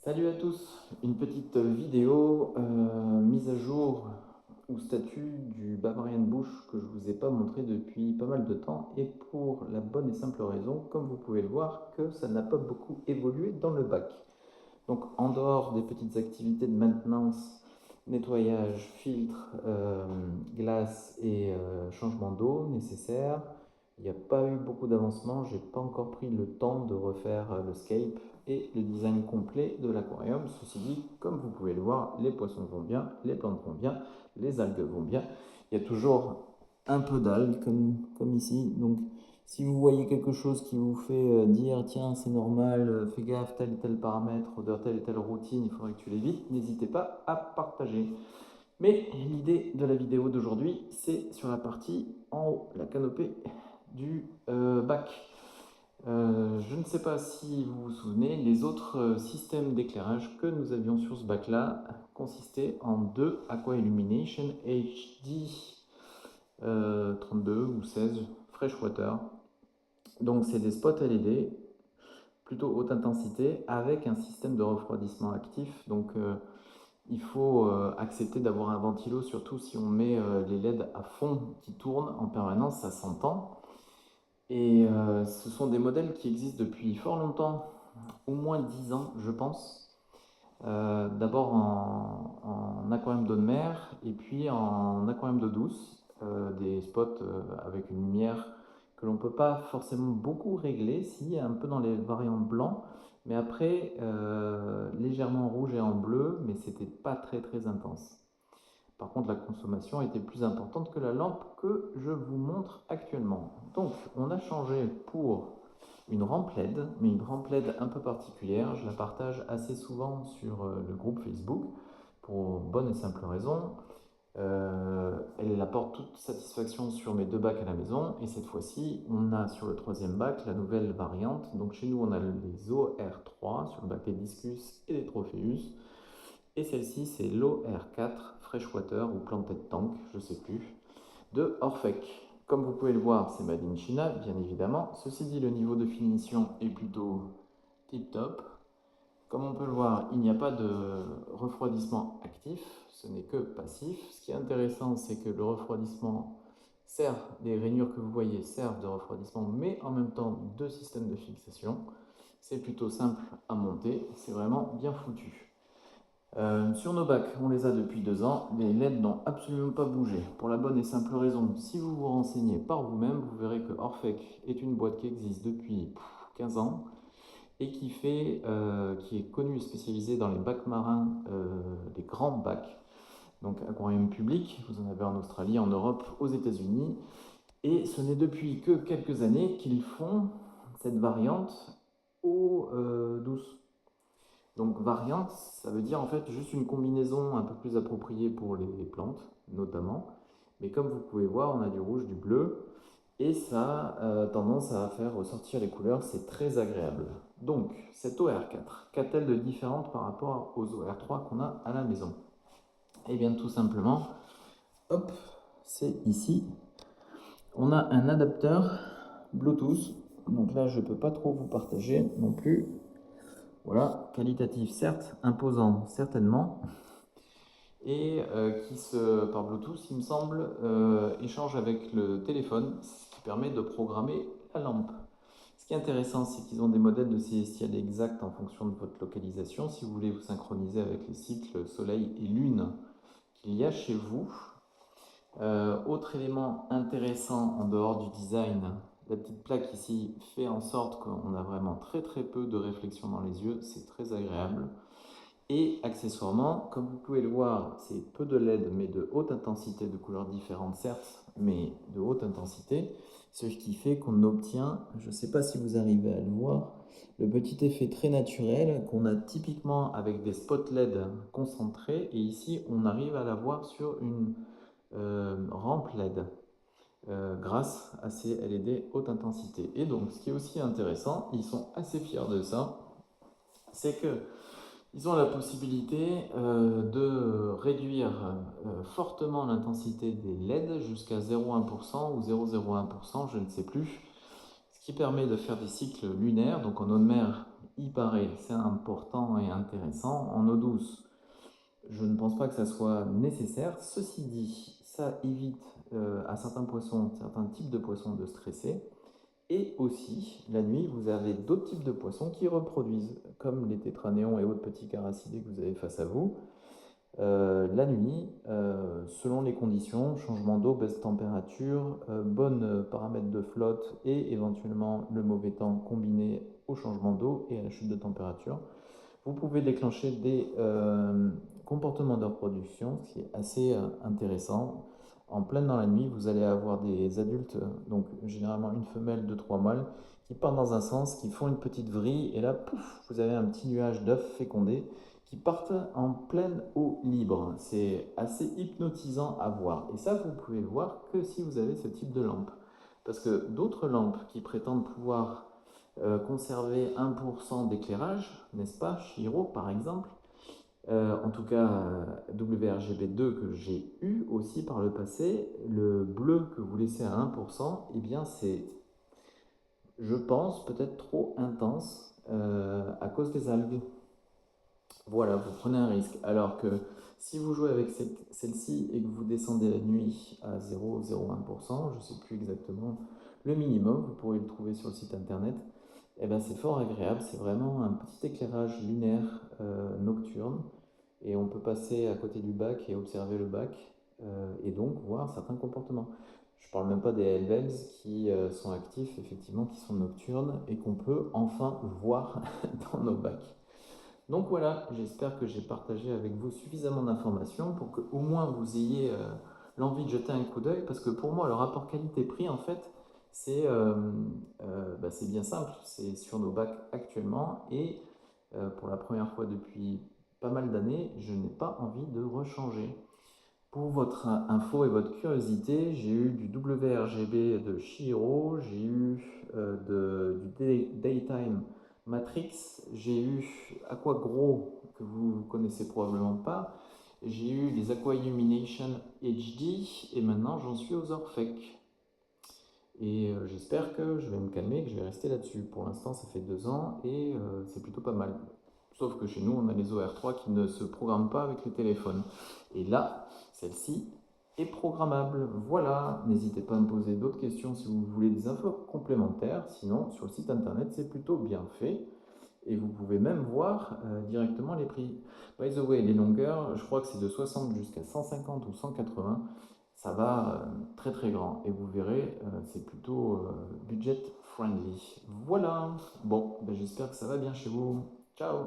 Salut à tous, une petite vidéo mise à jour ou statut du Bavarian Bush que je ne vous ai pas montré depuis pas mal de temps et pour la bonne et simple raison, comme vous pouvez le voir, que ça n'a pas beaucoup évolué dans le bac. Donc en dehors des petites activités de maintenance, nettoyage, filtre, glace et changement d'eau nécessaires, il n'y a pas eu beaucoup d'avancement. J'ai pas encore pris le temps de refaire le scape et le design complet de l'aquarium. Ceci dit, comme vous pouvez le voir, les poissons vont bien, les plantes vont bien, les algues vont bien. Il y a toujours un peu d'algues comme ici. Donc si vous voyez quelque chose qui vous fait dire tiens c'est normal, fais gaffe tel et tel paramètre de telle et telle routine, il faudrait que tu l'évites, n'hésitez pas à partager. Mais l'idée de la vidéo d'aujourd'hui, c'est sur la partie en haut, la canopée du bac. Je ne sais pas si vous vous souvenez, les autres systèmes d'éclairage que nous avions sur ce bac-là consistaient en deux Aqua Illumination HD 32 ou 16 Freshwater. Donc c'est des spots LED plutôt haute intensité avec un système de refroidissement actif. Donc il faut accepter d'avoir un ventilo, surtout si on met les LED à fond qui tournent en permanence, ça s'entend. Et ce sont des modèles qui existent depuis fort longtemps, au moins 10 ans, je pense. D'abord en aquarium d'eau de mer et puis en aquarium d'eau douce, des spots avec une lumière que l'on ne peut pas forcément beaucoup régler, si un peu dans les variantes blancs, mais après légèrement en rouge et en bleu, mais c'était pas très intense. Par contre, la consommation était plus importante que la lampe que je vous montre actuellement. Donc, on a changé pour une rampe LED, mais une rampe LED un peu particulière. Je la partage assez souvent sur le groupe Facebook pour bonne et simple raison. Elle apporte toute satisfaction sur mes deux bacs à la maison. Et cette fois-ci, on a sur le troisième bac la nouvelle variante. Donc chez nous, on a les OR3 sur le bac des Discus et des Tropheus. Et celle-ci, c'est l'OR4 Freshwater ou Planted Tank, je ne sais plus, de Orphec. Comme vous pouvez le voir, c'est made in China, bien évidemment. Ceci dit, le niveau de finition est plutôt tip-top. Comme on peut le voir, il n'y a pas de refroidissement actif, ce n'est que passif. Ce qui est intéressant, c'est que le refroidissement sert, les rainures que vous voyez servent de refroidissement, mais en même temps de système de fixation. C'est plutôt simple à monter, c'est vraiment bien foutu. Sur nos bacs, on les a depuis 2 ans, les LED n'ont absolument pas bougé. Pour la bonne et simple raison, si vous vous renseignez par vous-même, vous verrez que Orphec est une boîte qui existe depuis 15 ans et qui est connue et spécialisée dans les bacs marins, les grands bacs, donc aquarium public, vous en avez en Australie, en Europe, aux États-Unis. Et ce n'est depuis que quelques années qu'ils font cette variante eau douce. Donc variante, ça veut dire en fait juste une combinaison un peu plus appropriée pour les plantes, notamment. Mais comme vous pouvez voir, on a du rouge, du bleu, et ça a tendance à faire ressortir les couleurs, c'est très agréable. Donc, cette OR4, qu'a-t-elle de différente par rapport aux OR3 qu'on a à la maison? Eh bien, tout simplement, hop, c'est ici, on a un adapteur Bluetooth. Donc là, je ne peux pas trop vous partager non plus. Voilà, qualitatif certes, imposant certainement, et par Bluetooth, il me semble, échange avec le téléphone, ce qui permet de programmer la lampe. Ce qui est intéressant, c'est qu'ils ont des modèles de célestial exacts en fonction de votre localisation. Si vous voulez vous synchroniser avec les cycles Soleil et Lune qu'il y a chez vous. Autre élément intéressant en dehors du design, la petite plaque ici fait en sorte qu'on a vraiment très peu de réflexion dans les yeux, c'est très agréable. Et accessoirement, comme vous pouvez le voir, c'est peu de LED mais de haute intensité, de couleurs différentes certes, mais de haute intensité, ce qui fait qu'on obtient, je ne sais pas si vous arrivez à le voir, le petit effet très naturel qu'on a typiquement avec des spots LED concentrés, et ici on arrive à l'avoir sur une rampe LED grâce à ces LED haute intensité. Et donc ce qui est aussi intéressant, ils sont assez fiers de ça, c'est que ils ont la possibilité de réduire fortement l'intensité des LED jusqu'à 0,1% ou 0,01%, je ne sais plus, ce qui permet de faire des cycles lunaires. Donc en eau de mer, il paraît, c'est important et intéressant. En eau douce, je ne pense pas que ça soit nécessaire. Ceci dit, ça évite à certains poissons, certains types de poissons de stresser. Et aussi, la nuit, vous avez d'autres types de poissons qui reproduisent, comme les tétranéons et autres petits caracidés que vous avez face à vous. La nuit, selon les conditions, changement d'eau, baisse de température, bonnes paramètres de flotte et éventuellement le mauvais temps combiné au changement d'eau et à la chute de température, vous pouvez déclencher des comportements de reproduction, ce qui est assez intéressant. En pleine dans la nuit, vous allez avoir des adultes, donc généralement une femelle, deux, trois mâles, qui partent dans un sens, qui font une petite vrille, et là, pouf, vous avez un petit nuage d'œufs fécondés qui partent en pleine eau libre. C'est assez hypnotisant à voir. Et ça, vous pouvez le voir que si vous avez ce type de lampe. Parce que d'autres lampes qui prétendent pouvoir conserver 1% d'éclairage, n'est-ce pas, Chiro par exemple, en tout cas WRGB2 que j'ai eu aussi par le passé, le bleu que vous laissez à 1%, eh bien c'est, je pense, peut-être trop intense à cause des algues. Voilà, vous prenez un risque. Alors que si vous jouez avec celle-ci et que vous descendez la nuit à 0,01%, je ne sais plus exactement le minimum, vous pourrez le trouver sur le site internet, et ben c'est fort agréable. C'est vraiment un petit éclairage lunaire nocturne. Et on peut passer à côté du bac et observer le bac et donc voir certains comportements. Je ne parle même pas des Hellbells qui sont actifs, effectivement, qui sont nocturnes et qu'on peut enfin voir dans nos bacs. Donc voilà, j'espère que j'ai partagé avec vous suffisamment d'informations pour que au moins vous ayez l'envie de jeter un coup d'œil, parce que pour moi, le rapport qualité-prix, en fait, c'est bien simple, c'est sur nos bacs actuellement, et pour la première fois depuis pas mal d'années, je n'ai pas envie de rechanger. Pour votre info et votre curiosité, j'ai eu du WRGB de Chihiro, j'ai eu du Daytime Matrix, j'ai eu Aqua Gros que vous connaissez probablement pas, j'ai eu les Aqua Illumination HD et maintenant j'en suis aux Orphec. Et j'espère que je vais me calmer, que je vais rester là-dessus. Pour l'instant, ça fait 2 ans et c'est plutôt pas mal. Sauf que chez nous, on a les OR3 qui ne se programment pas avec les téléphones. Et là, celle-ci est programmable. Voilà, n'hésitez pas à me poser d'autres questions si vous voulez des infos complémentaires. Sinon, sur le site internet, c'est plutôt bien fait. Et vous pouvez même voir directement les prix. By the way, les longueurs, je crois que c'est de 60 jusqu'à 150 ou 180. Ça va très très grand. Et vous verrez, c'est plutôt budget friendly. Voilà. Bon, ben, j'espère que ça va bien chez vous. Ciao.